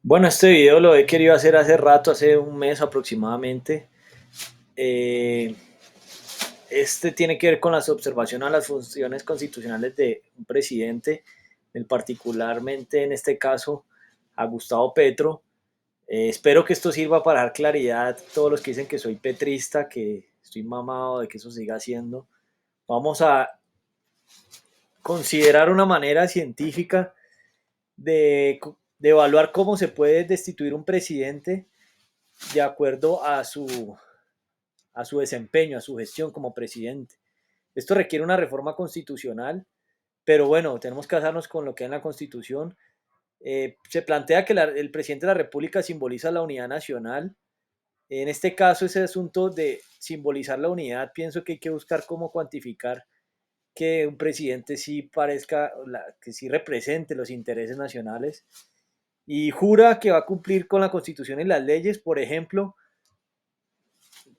Bueno, este video lo he querido hacer hace rato, hace un mes aproximadamente. Eh, este tiene que ver con las observaciones a las funciones constitucionales de un presidente, particularmente en este caso a Gustavo Petro. Espero que esto sirva para dar claridad a todos los que dicen que soy petrista, que estoy mamado de que eso siga siendo. Vamos a considerar una manera científica de evaluar cómo se puede destituir un presidente de acuerdo a su desempeño, a su gestión como presidente. Esto requiere una reforma constitucional, pero bueno, tenemos que basarnos con lo que hay en la Constitución. Se plantea que el presidente de la República simboliza la unidad nacional. En este caso, ese asunto de simbolizar la unidad, pienso que hay que buscar cómo cuantificar que un presidente sí parezca, que sí represente los intereses nacionales y jura que va a cumplir con la Constitución y las leyes. Por ejemplo,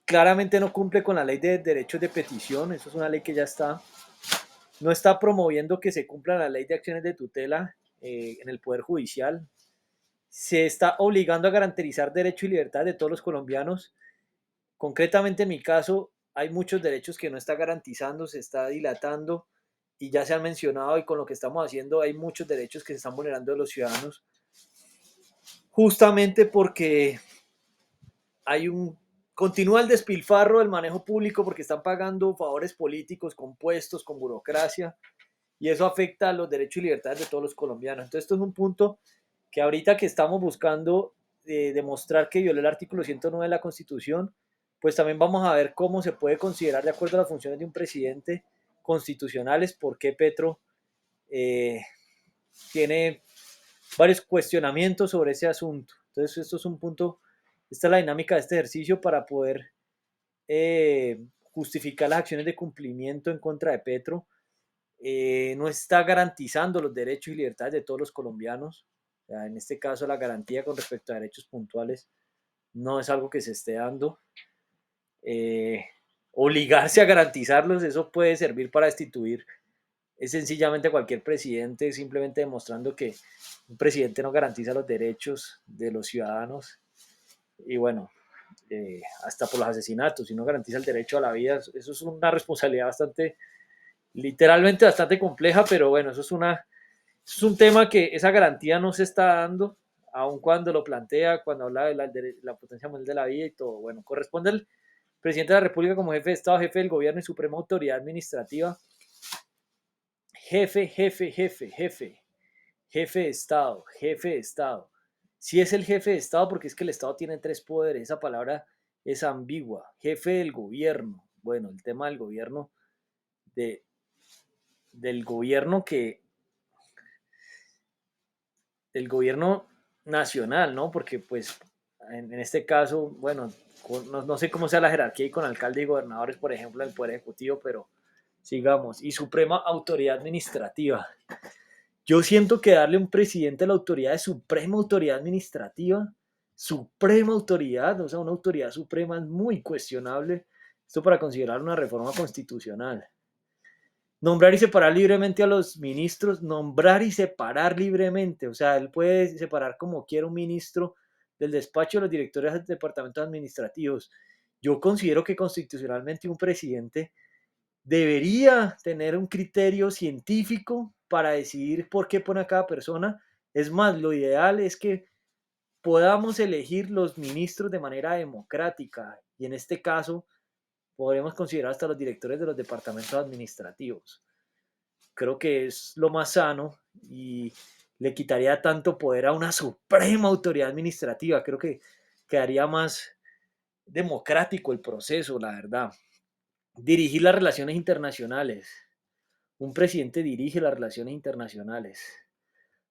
claramente no cumple con la ley de derechos de petición, eso es una ley que ya está, no está promoviendo que se cumpla la ley de acciones de tutela en el Poder Judicial, se está obligando a garantizar derechos y libertades de todos los colombianos. Concretamente en mi caso, hay muchos derechos que no está garantizando, se está dilatando y ya se han mencionado y con lo que estamos haciendo hay muchos derechos que se están vulnerando de los ciudadanos, justamente porque hay un continúa el despilfarro del manejo público porque están pagando favores políticos con puestos, con burocracia, y eso afecta a los derechos y libertades de todos los colombianos. Entonces, esto es un punto que ahorita que estamos buscando demostrar que violó el artículo 109 de la Constitución, pues también vamos a ver cómo se puede considerar de acuerdo a las funciones de un presidente constitucionales, por qué Petro eh, tiene varios cuestionamientos sobre ese asunto. Entonces, esto es un punto, esta es la dinámica de este ejercicio para poder justificar las acciones de cumplimiento en contra de Petro. No está garantizando los derechos y libertades de todos los colombianos. O sea, en este caso, la garantía con respecto a derechos puntuales no es algo que se esté dando. Eh, Obligarse a garantizarlos, eso puede servir para destituir es sencillamente cualquier presidente, simplemente demostrando que un presidente no garantiza los derechos de los ciudadanos. Y bueno, hasta por los asesinatos, si no garantiza el derecho a la vida, eso es una responsabilidad bastante, literalmente bastante compleja, pero bueno, es un tema que esa garantía no se está dando, aun cuando lo plantea, cuando habla de la potencia mundial de la vida y todo. Bueno, corresponde al presidente de la República como jefe de Estado, jefe del gobierno y suprema autoridad administrativa. Jefe de Estado, jefe de Estado. Si es el jefe de Estado, porque es que el Estado tiene tres poderes, esa palabra es ambigua. Jefe del gobierno. Bueno, el tema del gobierno, de, del gobierno que, del gobierno nacional, ¿no? Porque pues en este caso, bueno, no sé cómo sea la jerarquía y con alcalde y gobernadores, por ejemplo, en el Poder Ejecutivo, pero sigamos. Y suprema autoridad administrativa. Yo siento que darle a un presidente la autoridad de suprema autoridad administrativa, suprema autoridad, o sea, una autoridad suprema es muy cuestionable. Esto para considerar una reforma constitucional. Nombrar y separar libremente a los ministros, nombrar y separar libremente, o sea, él puede separar como quiera un ministro del despacho de los directores de departamentos administrativos. Yo considero que constitucionalmente un presidente debería tener un criterio científico para decidir por qué pone a cada persona. Es más, lo ideal es que podamos elegir los ministros de manera democrática y en este caso podremos considerar hasta los directores de los departamentos administrativos. Creo que es lo más sano y le quitaría tanto poder a una suprema autoridad administrativa. Creo que quedaría más democrático el proceso, la verdad. Dirigir las relaciones internacionales. Un presidente dirige las relaciones internacionales,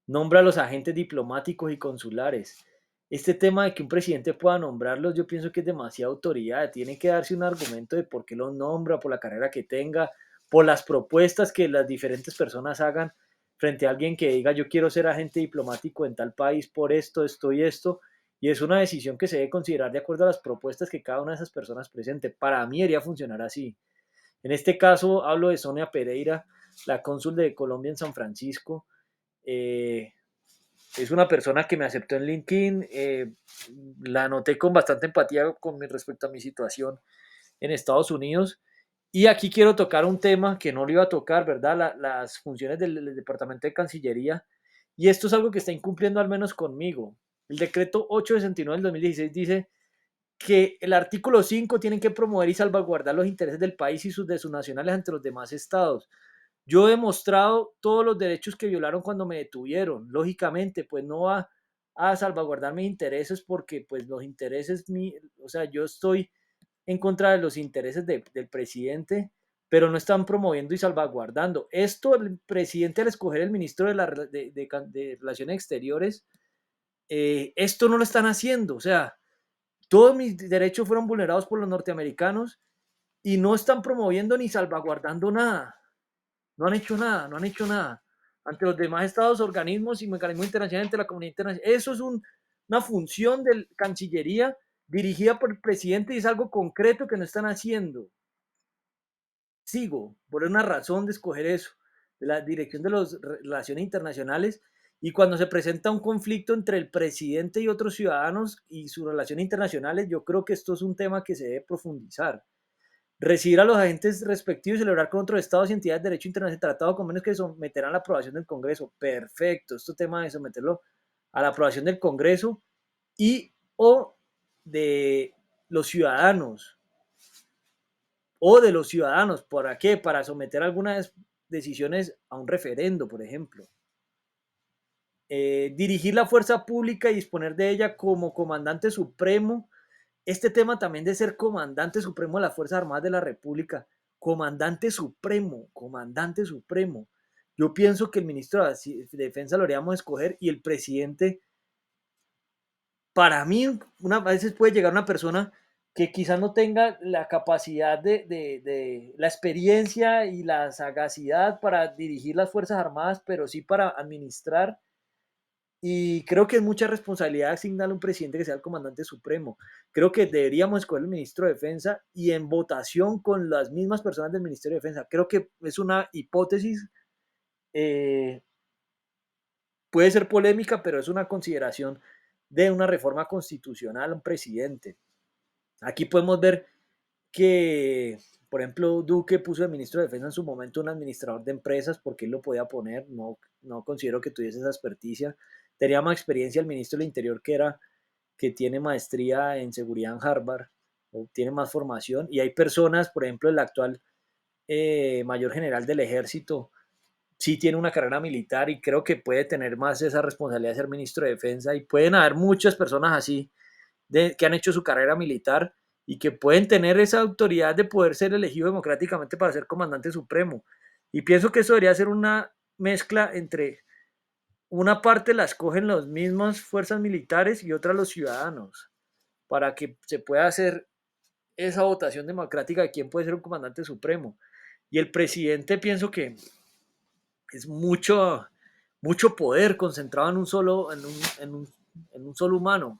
nombra a los agentes diplomáticos y consulares. Este tema de que un presidente pueda nombrarlos, yo pienso que es demasiada autoridad. Tiene que darse un argumento de por qué los nombra, por la carrera que tenga, por las propuestas que las diferentes personas hagan frente a alguien que diga yo quiero ser agente diplomático en tal país por esto, esto y esto. Y es una decisión que se debe considerar de acuerdo a las propuestas que cada una de esas personas presente. Para mí debería funcionar así. En este caso hablo de Sonia Pereira, la cónsul de Colombia en San Francisco. Eh, Es una persona que me aceptó en LinkedIn, la noté con bastante empatía respecto a mi situación en Estados Unidos. Y aquí quiero tocar un tema que no lo iba a tocar, ¿verdad? Las funciones del Departamento de Cancillería. Y esto es algo que está incumpliendo al menos conmigo. El decreto 869 del 2016 dice que el artículo 5 tienen que promover y salvaguardar los intereses del país y sus de sus nacionales ante los demás estados. Yo he demostrado todos los derechos que violaron cuando me detuvieron. Lógicamente, pues no va a salvaguardar mis intereses porque pues los intereses, o sea, yo estoy en contra de los intereses del presidente, pero no están promoviendo y salvaguardando. Esto el presidente al escoger el ministro de Relaciones Exteriores, esto no lo están haciendo. O sea, todos mis derechos fueron vulnerados por los norteamericanos y no están promoviendo ni salvaguardando nada. No han hecho nada, no han hecho nada. Ante los demás estados, organismos y mecanismos internacionales, ante la comunidad internacional. Eso es una función de Cancillería dirigida por el presidente y es algo concreto que no están haciendo. Sigo por una razón de escoger eso, de la dirección de las relaciones internacionales, y cuando se presenta un conflicto entre el presidente y otros ciudadanos y sus relaciones internacionales, yo creo que esto es un tema que se debe profundizar. Recibir a los agentes respectivos y celebrar con otros estados y entidades de derecho internacional tratado convenios que someterán a la aprobación del Congreso. Perfecto, este tema de someterlo a la aprobación del Congreso y o de los ciudadanos o de los ciudadanos. ¿Para qué? Para someter algunas decisiones a un referendo, por ejemplo. Dirigir la fuerza pública y disponer de ella como comandante supremo. Este tema también de ser comandante supremo de las Fuerzas Armadas de la República. Comandante supremo, comandante supremo. Yo pienso que el ministro de Defensa lo haríamos escoger y el presidente, para mí, a veces puede llegar una persona que quizás no tenga la capacidad de la experiencia y la sagacidad para dirigir las Fuerzas Armadas, pero sí para administrar. Y creo que es mucha responsabilidad asignarle a un presidente que sea el comandante supremo. Creo que deberíamos escoger el ministro de Defensa y en votación con las mismas personas del Ministerio de Defensa. Creo que es una hipótesis, eh, puede ser polémica, pero es una consideración de una reforma constitucional a un presidente. Aquí podemos ver que, por ejemplo, Duque puso de ministro de Defensa en su momento un administrador de empresas porque él lo podía poner. No, no considero que tuviese esa experticia. Tenía más experiencia el ministro del Interior que tiene maestría en seguridad en Harvard, o tiene más formación. Y hay personas, por ejemplo, el actual mayor general del ejército, sí tiene una carrera militar y creo que puede tener más esa responsabilidad de ser ministro de Defensa. Y pueden haber muchas personas así que han hecho su carrera militar y que pueden tener esa autoridad de poder ser elegido democráticamente para ser comandante supremo. Y pienso que eso debería ser una mezcla entre una parte la escogen las mismas fuerzas militares y otra los ciudadanos, para que se pueda hacer esa votación democrática de quién puede ser un comandante supremo. Y el presidente pienso que es mucho poder concentrado en un solo, en un solo humano,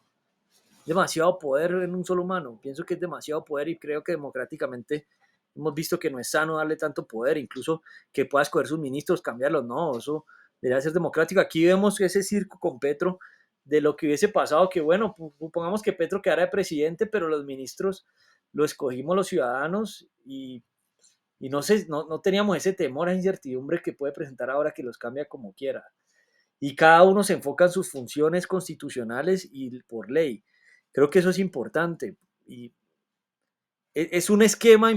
demasiado poder en un solo humano. Pienso que es demasiado poder y creo que democráticamente hemos visto que no es sano darle tanto poder, incluso que pueda escoger sus ministros, cambiarlos. No, eso debería ser democrático. Aquí vemos ese circo con Petro de lo que hubiese pasado, que bueno, supongamos que Petro quedara de presidente, pero los ministros lo escogimos los ciudadanos y no, sé, no teníamos ese temor, esa incertidumbre que puede presentar ahora que los cambia como quiera. Y cada uno se enfoca en sus funciones constitucionales y por ley. Creo que eso es importante y es un esquema,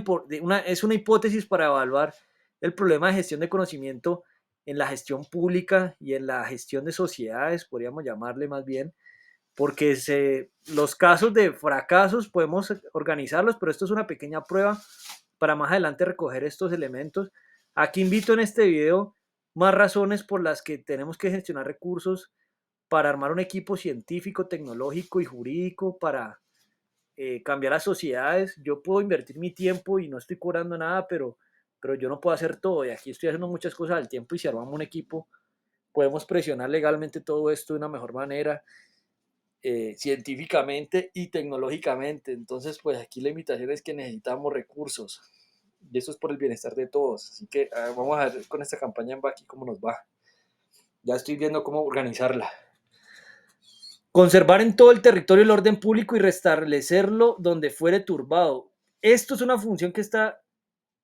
es una hipótesis para evaluar el problema de gestión de conocimiento en la gestión pública y en la gestión de sociedades, podríamos llamarle más bien, porque los casos de fracasos podemos organizarlos, pero esto es una pequeña prueba para más adelante recoger estos elementos. Aquí invito en este video más razones por las que tenemos que gestionar recursos para armar un equipo científico, tecnológico y jurídico para cambiar las sociedades. Yo puedo invertir mi tiempo y no estoy cobrando nada, pero yo no puedo hacer todo. Y aquí estoy haciendo muchas cosas al tiempo y si armamos un equipo, podemos presionar legalmente todo esto de una mejor manera, científicamente y tecnológicamente. Entonces, pues aquí la invitación es que necesitamos recursos y eso es por el bienestar de todos. Así que vamos a ver con esta campaña en Baki cómo nos va. Ya estoy viendo cómo organizarla. Conservar en todo el territorio el orden público y restablecerlo donde fuere turbado. Esto es una función que está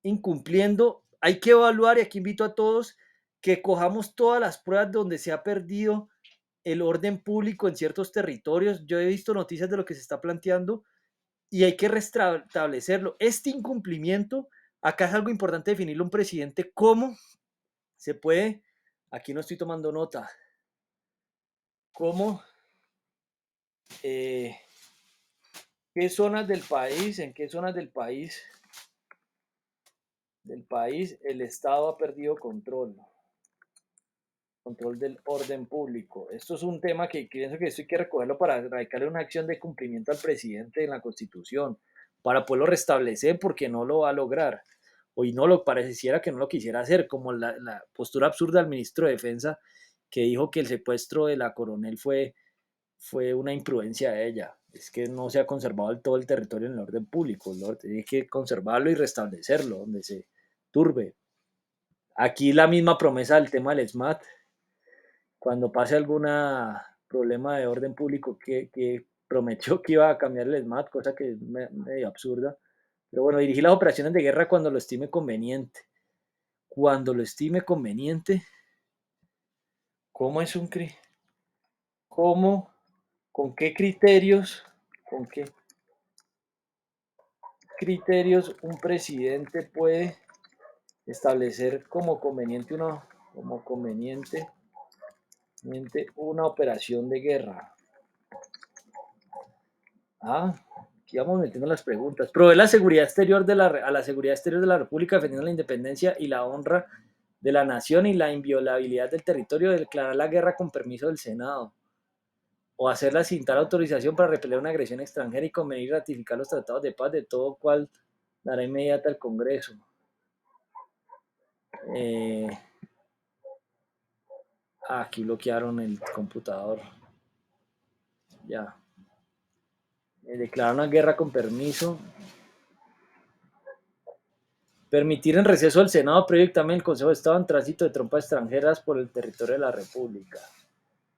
incumpliendo. Hay que evaluar y aquí invito a todos que cojamos todas las pruebas donde se ha perdido el orden público en ciertos territorios. Yo he visto noticias de lo que se está planteando y hay que restablecerlo. Este incumplimiento, acá es algo importante definirlo un presidente, cómo se puede, aquí no estoy tomando nota, cómo, eh, qué zonas del país, en qué zonas del país el Estado ha perdido control del orden público. Esto es un tema que pienso que esto hay que recogerlo para radicarle una acción de cumplimiento al presidente en la Constitución, para poderlo restablecer porque no lo va a lograr. Hoy no lo pareciera que no lo quisiera hacer, como la postura absurda del ministro de Defensa que dijo que el secuestro de la coronel fue una imprudencia de ella. Es que no se ha conservado todo el territorio en el orden público, ¿no? Tiene que conservarlo y restablecerlo donde se turbe. Aquí la misma promesa del tema del SMAT, cuando pase algún problema de orden público que prometió que iba a cambiar el SMAT, cosa que es medio absurda. Pero bueno, dirigir las operaciones de guerra cuando lo estime conveniente. Cuando lo estime conveniente, ¿cómo es un cómo, con qué con qué criterios un presidente puede establecer como conveniente una operación de guerra? Ah, aquí vamos metiendo las preguntas. Proveer la seguridad exterior a la seguridad exterior de la República, defendiendo la independencia y la honra de la nación y la inviolabilidad del territorio, declarar la guerra con permiso del Senado, o hacerla sin tal autorización para repeler una agresión extranjera y convenir y ratificar los tratados de paz, de todo cual dará inmediata al Congreso. Eh, aquí bloquearon el computador. Ya. Declarar una guerra con permiso. Permitir en receso del Senado previo dictamen del Consejo de Estado en tránsito de tropas extranjeras por el territorio de la República.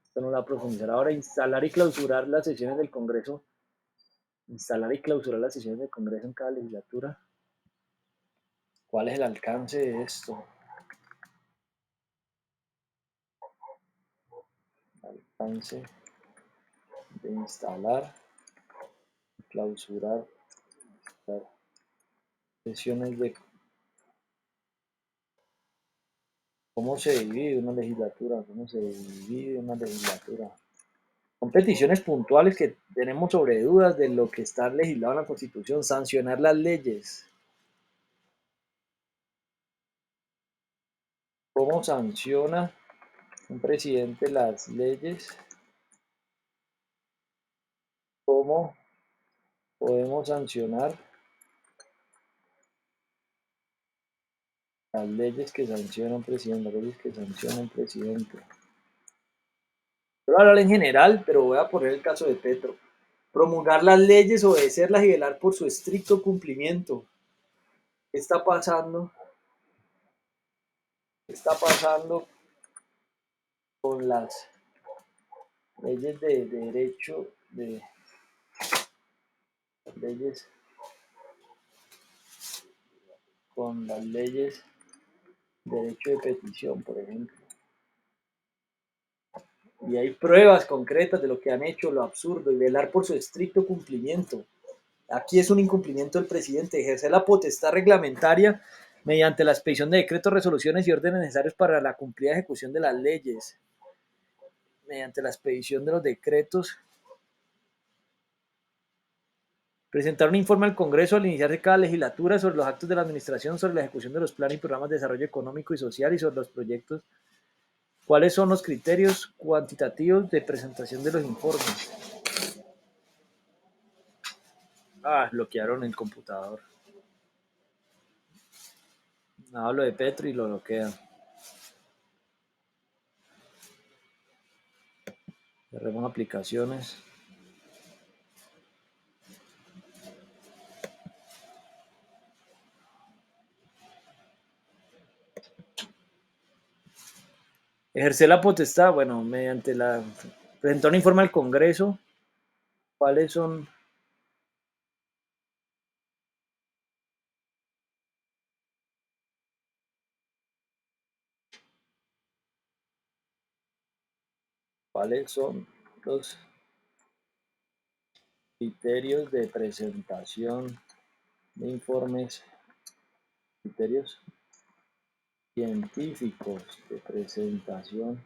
Esto no lo va a profundizar ahora. Instalar y clausurar las sesiones del Congreso. Instalar y clausurar las sesiones del Congreso en cada legislatura. ¿Cuál es el alcance de esto? Alcance de instalar, clausurar sesiones de... ¿Cómo se divide una legislatura? ¿Cómo se divide una legislatura? Son peticiones puntuales que tenemos sobre dudas de lo que está legislado en la Constitución. Sancionar las leyes. ¿Cómo sanciona un presidente las leyes? ¿Cómo podemos sancionar las leyes que sanciona un presidente? Las leyes que sanciona un presidente. Voy a hablar en general, pero voy a poner el caso de Petro. Promulgar las leyes, obedecerlas y velar por su estricto cumplimiento. ¿Qué está pasando? ¿Qué está pasando con las leyes de derecho, de leyes, con las leyes de derecho de petición, por ejemplo? Y hay pruebas concretas de lo que han hecho, lo absurdo, y velar por su estricto cumplimiento. Aquí es un incumplimiento del presidente, ejercer la potestad reglamentaria mediante la expedición de decretos, resoluciones y órdenes necesarios para la cumplida ejecución de las leyes, mediante la expedición de los decretos, presentar un informe al Congreso al iniciarse cada legislatura sobre los actos de la administración, sobre la ejecución de los planes y programas de desarrollo económico y social y sobre los proyectos. ¿Cuáles son los criterios cuantitativos de presentación de los informes? Bloquearon el computador. Hablo de Petro y lo bloquean. Cerremos aplicaciones. Ejercer la potestad, bueno, mediante la Presentó un informe al Congreso. ¿Cuáles son? ¿Cuáles son los criterios de presentación de informes, criterios científicos de presentación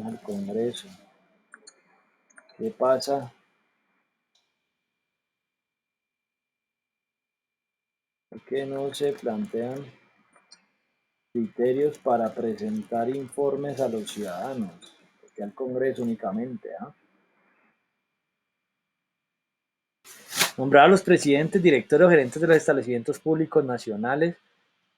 al Congreso? ¿Qué pasa? ¿Por qué no se plantean criterios para presentar informes a los ciudadanos? Porque al Congreso únicamente, ¿ah? Nombrar a los presidentes, directores o gerentes de los establecimientos públicos nacionales.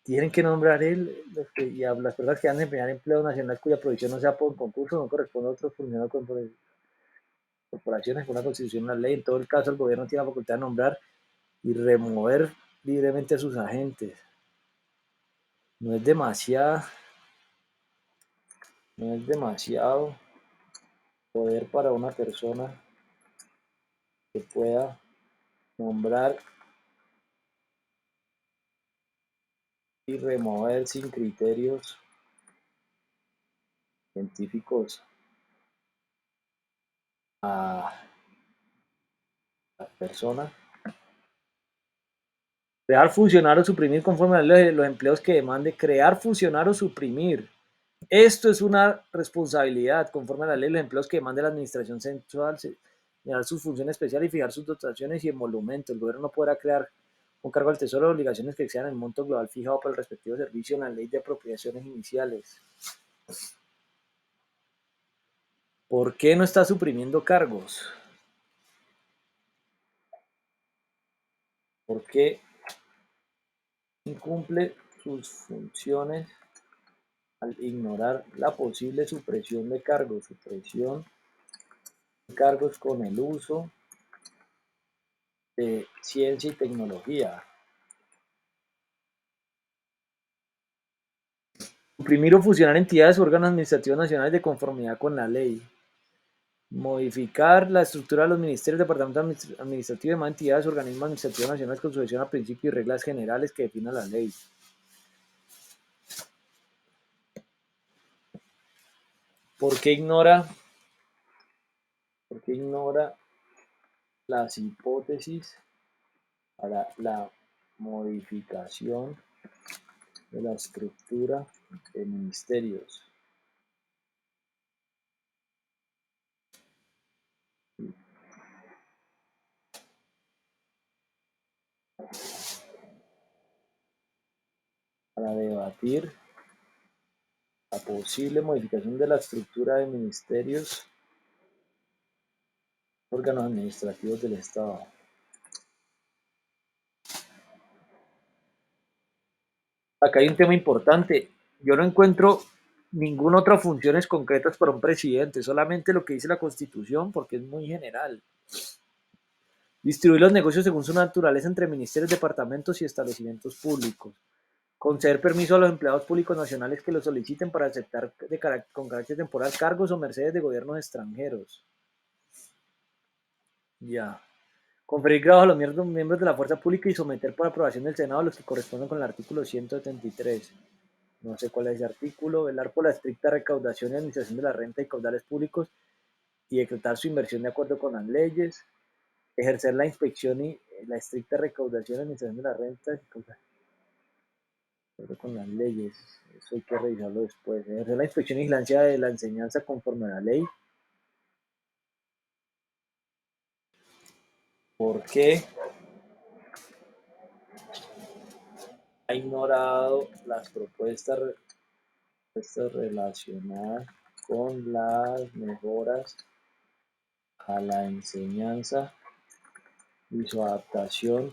Tienen que nombrar y a las personas que van a desempeñar empleo nacional cuya provisión no sea por concurso, no corresponde a otros funcionarios con corporaciones con la constitución, una ley. En todo el caso, el gobierno tiene la facultad de nombrar y remover libremente a sus agentes. No es demasiado, no es demasiado poder para una persona que pueda nombrar y remover sin criterios científicos a la persona. Crear, fusionar o suprimir conforme a la ley los empleos que demande. Crear, fusionar o suprimir. Esto es una responsabilidad conforme a la ley los empleos que demande la administración central, señalar sus funciones especiales y fijar sus dotaciones y emolumentos. El gobierno no podrá crear con cargo al tesoro obligaciones que excedan el monto global fijado por el respectivo servicio en la ley de apropiaciones iniciales. ¿Por qué no está suprimiendo cargos? ¿Por qué incumple sus funciones al ignorar la posible supresión de cargos? Supresión de cargos con el uso de ciencia y tecnología. Suprimir o fusionar entidades o órganos administrativos nacionales de conformidad con la ley. Modificar la estructura de los ministerios, departamentos administrativos y demás entidades o organismos administrativos nacionales con sujeción a principios y reglas generales que defina la ley. ¿Por qué ignora las hipótesis para la modificación de la estructura de ministerios? Para debatir la posible modificación de la estructura de ministerios, órganos administrativos del Estado. Acá hay un tema importante. Yo no encuentro ninguna otra funciones concretas para un presidente, solamente lo que dice la Constitución, porque es muy general. Distribuir los negocios según su naturaleza entre ministerios, departamentos y establecimientos públicos. Conceder permiso a los empleados públicos nacionales que lo soliciten para aceptar con carácter temporal cargos o mercedes de gobiernos extranjeros. Ya. Conferir grados a los miembros de la fuerza pública y someter por aprobación del Senado los que corresponden con el artículo 173. No sé cuál es ese artículo. Velar por la estricta recaudación y administración de la renta y caudales públicos y decretar su inversión de acuerdo con las leyes. Ejercer la inspección y la estricta recaudación y administración de la renta de acuerdo con las leyes. Eso hay que revisarlo después. Ejercer la inspección y vigilancia de la enseñanza conforme a la ley. ¿Por qué ha ignorado las propuestas relacionadas con las mejoras a la enseñanza y su adaptación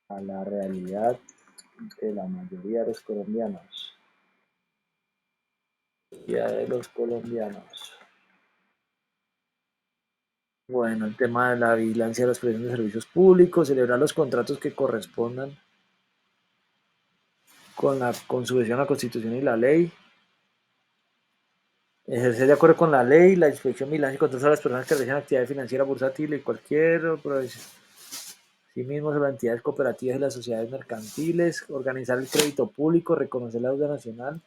a la realidad de la mayoría de los colombianos? Bueno, el tema de la vigilancia de los precios de servicios públicos, celebrar los contratos que correspondan con su a la Constitución y la ley. Ejercer de acuerdo con la ley, la inspección, vigilancia y control a las personas que realizan actividades financieras bursátiles y cualquier sí mismo sobre las entidades cooperativas y las sociedades mercantiles, organizar el crédito público, reconocer la deuda nacional.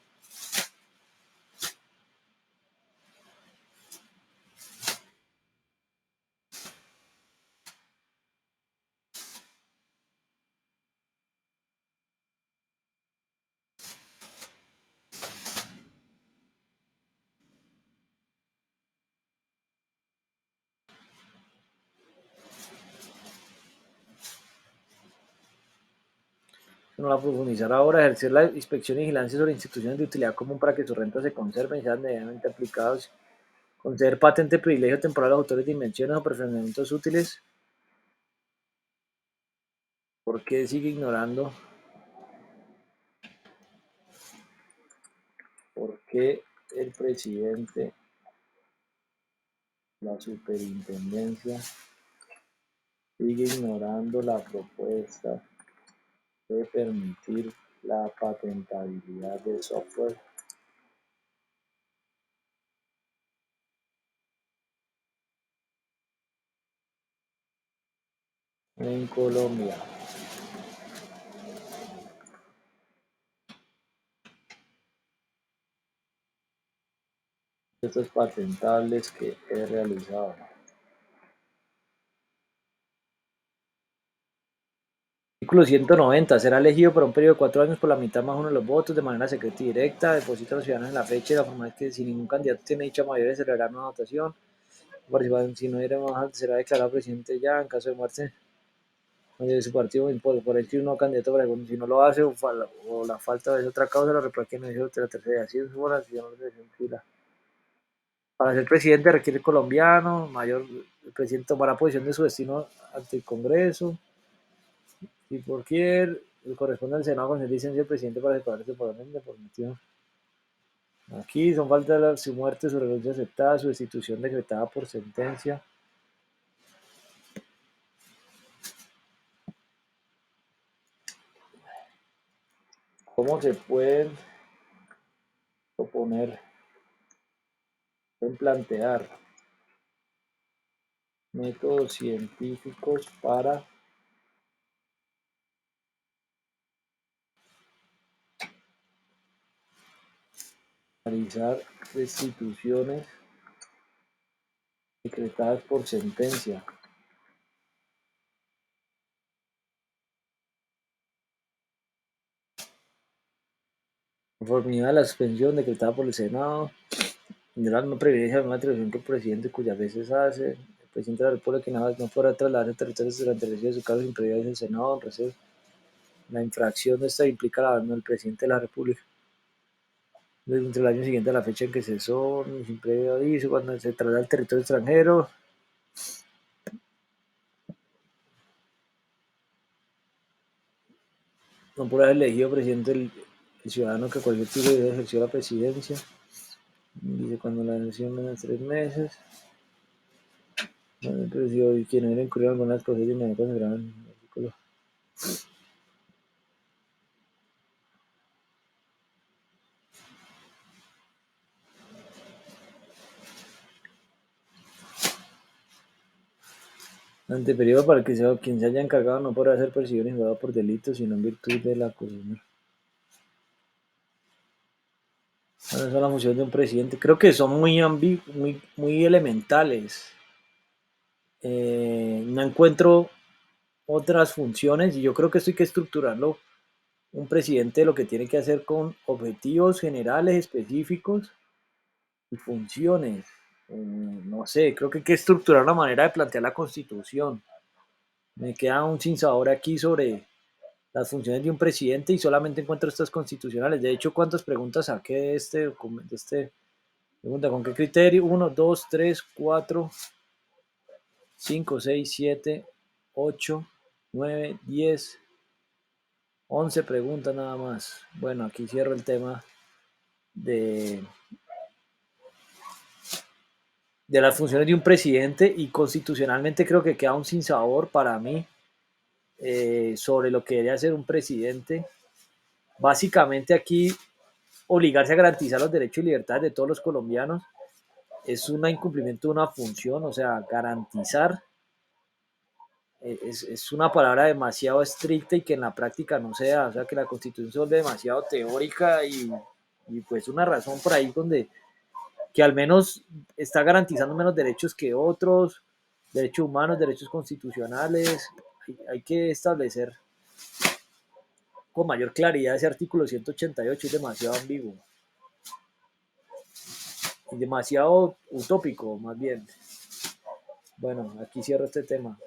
No va a profundizar ahora, ejercer la inspección y vigilancia sobre instituciones de utilidad común para que sus rentas se conserven y sean debidamente aplicados. Conceder patente, privilegio temporal a los autores de invenciones o perfeccionamientos útiles. ¿Por qué sigue ignorando? ¿Por qué el presidente, la superintendencia, sigue ignorando la propuesta de permitir la patentabilidad del software en Colombia? Estos patentables que he realizado. Artículo 190. Será elegido por un periodo de 4 años por la mitad más uno de los votos de manera secreta y directa. Deposita a los ciudadanos en la fecha y la forma que si ningún candidato tiene dicha mayoría se celebrará una votación. Si no hubiera más alto, será declarado presidente ya en caso de muerte de su partido por el que un nuevo candidato para el, si no lo hace o la falta de otra causa, lo reprueba no hizo la tercera. Así es, bueno, si no se fila. Para ser presidente requiere colombiano, el presidente tomará posición de su destino ante el Congreso. Si por quier corresponde al Senado conceder licencia al presidente para separarse temporalmente por motivo. Aquí son falta de su muerte, su renuncia aceptada, su destitución decretada por sentencia. ¿Cómo se pueden proponer, pueden plantear métodos científicos para realizar restituciones decretadas por sentencia? Conformidad a la suspensión decretada por el Senado, general no privilegia una atribución que el presidente cuyas veces hace. El presidente de la República no podrá trasladarse territorios durante el ejercicio de su cargo sin previa del Senado. La infracción de esta implica la abandono del presidente de la República entre el año siguiente a la fecha en que cesó, sin previo aviso, cuando se traslada al territorio extranjero. No podrá ser elegido presidente el ciudadano que cualquier tipo de ejerció la presidencia. Dice cuando la elección menos de 3 meses. Pero si hoy quien hubiera incurrido en algunas cosas no consideran el artículo. Ante periodo para el que quien se haya encargado no podrá ser perseguido ni juzgado por delitos, sino en virtud de la acusación. ¿Cuáles son las funciones de un presidente? Creo que son muy elementales. No encuentro otras funciones y yo creo que esto hay que estructurarlo. Un presidente lo que tiene que hacer con objetivos generales específicos y funciones. No sé, creo que hay que estructurar una manera de plantear la constitución. Me queda un sinsabor aquí sobre las funciones de un presidente y solamente encuentro estas constitucionales. De hecho, ¿cuántas preguntas saqué de este documento? Pregunta, ¿con qué criterio? 1, 2, 3, 4, 5, 6, 7, 8, 9, 10, 11 preguntas nada más. Bueno, aquí cierro el tema de, de las funciones de un presidente y constitucionalmente creo que queda un sinsabor para mí sobre lo que debería ser un presidente. Básicamente aquí obligarse a garantizar los derechos y libertades de todos los colombianos es un incumplimiento de una función, o sea, garantizar es una palabra demasiado estricta y que en la práctica no se da, o sea, que la constitución se vuelve demasiado teórica y pues una razón por ahí donde que al menos está garantizando menos derechos que otros, derechos humanos, derechos constitucionales, hay que establecer con mayor claridad ese artículo 188, es demasiado ambiguo y demasiado utópico más bien. Bueno, aquí cierro este tema.